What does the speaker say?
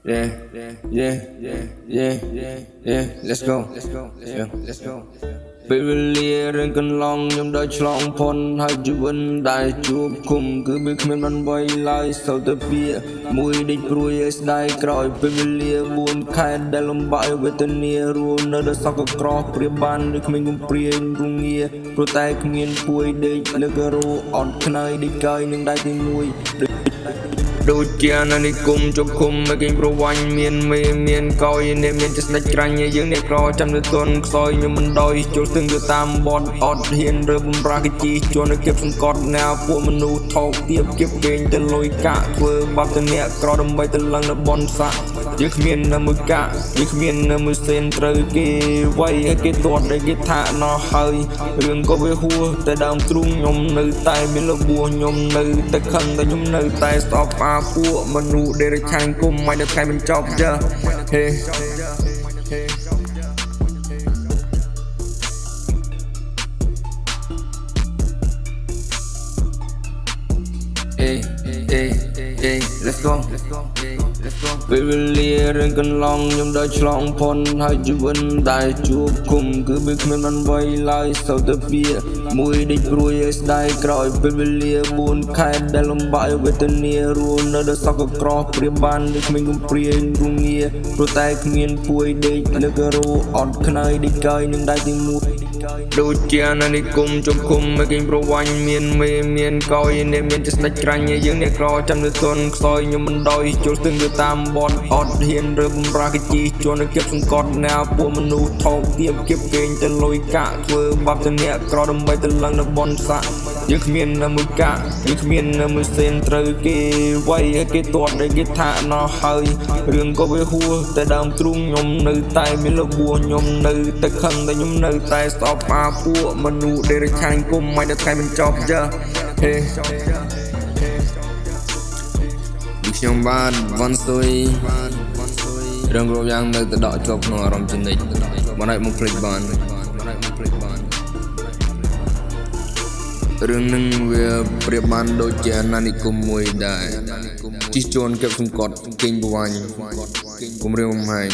Yeah, yeah, yeah. Let's go. Let's go. ពេលវេលារឿងកន្លងខ្ញុំដើរឆ្លងផុនហើយជីវិតដែលជួបគុំគឺវាគ្មានបានໄວឡើយសូវតែពីមួយដេកព្រួយឲ្យស្ដាយក្រោយពេលវេលា4ខែដែលលំបាកវេទនារស់នៅដល់សក់កក្រោះព្រាបានដូចគ្មានគំព្រាយរងាព្រោះតែគ្មានពួយដេកលើករោអត់ខ្នើយដេកកាយនឹងដៃទីមួយដូចជាអាណានិគមជប់ឃុំមកគេប្រវាញ់មានមេមានកយនេះមានចិត្តស្ដេចក្រាញ់យើងអ្នកក្រចាំទៅទន់ខ្សោយខ្ញុំមិនដោយចូលស្ទឹងទៅតាមបត់អត់ហ៊ានរើបំប្រាកជីជួននៅគៀបសង្កត់ណាពួកមនុស្សថោកទៀបគៀបពេងទៅលុយកាក់ធ្វើបាបទៅអ្នកក្រដើម្បីទៅឡើងនៅបនសាក់យើងគ្មាននៅមួយកាក់យើងគ្មាននៅមួយសេនត្រូវគេវាយឲ្យគេទាត់ឲ្យគេថាណោះហើយរឿងក៏វាហួសតែដើមទ្រូងខ្ញុំនៅតែមានលបួសខ្ញុំនៅតែខឹងតែខ្ញុំនៅតែស្អប់ពួកមនុស្សដែលរឆាញ់គុំមិនដល់ថ្ងៃបញ្ចប់ចាហេLet's go ពេលវេលារឿងកន្លងខ្ញុំដើរឆ្លងផុនហើយជីវិតដែលជួបគុំគឺវាគ្មានបានໄວឡើយសូវតែពីមួយដេកព្រួយឲ្យស្ដាយក្រោយពេលវេលា4ខែដែលលំបាកវេទនារស់នៅដល់សក់កក្រោះព្រាបានដូចគ្មានគំព្រាយរងាព្រោះតែគ្មានពួយដេកលើករោអត់ខ្នើយដេកកាយនឹងដៃទីមួយដូចជាអាណានិគមជប់ឃុំមកគេប្រវាញ់មានមេមានកយនេះមានចិត្តស្ដេចក្រាញ់យើងអ្នកក្រចាំទៅទន់ខ្សោយខ្ញុំមិនដោយចូលស្ទឹងទៅតាមបត់អត់ហ៊ានរើបំប្រាកជីជួននៅគៀបសង្កត់ណាពួកមនុស្សថោកទៀបគៀបពេងទៅលុយកាក់ធ្វើបាបទៅអ្នកក្រដើម្បីទៅឡើងនៅបនសាក់យើងគ្មាននៅមួយកាក់យើងគ្មាននៅមួយសេនត្រូវគេវាយឲ្យគេទាត់ឲ្យគេថាណោះហើយរឿងក៏វាហួសតែដើមទ្រូងខ្ញុំនៅតែមានលបួសខ្ញុំនៅតែខឹងតែខ្ញុំនៅតែស្អប់ពួកមនុស្សដែលរឆាញ់គុំមិនដល់ថ្ងៃបញ្ចប់ចាហេខ្ញុំបានវ៉ាន់ស៊ុយរឿងគ្រប់យ៉ាងនៅតែដកជាប់ក្នុងអារម្មណ៍ជានិច្ចមិនអាចមកភ្លេចបានរឿងនឹងវាប្រៀបបានដូចជាអាណានិគមមួយដែលជិះជួនគៀបសង្កត់គេងប្រវាញ់គំរាមកំហែង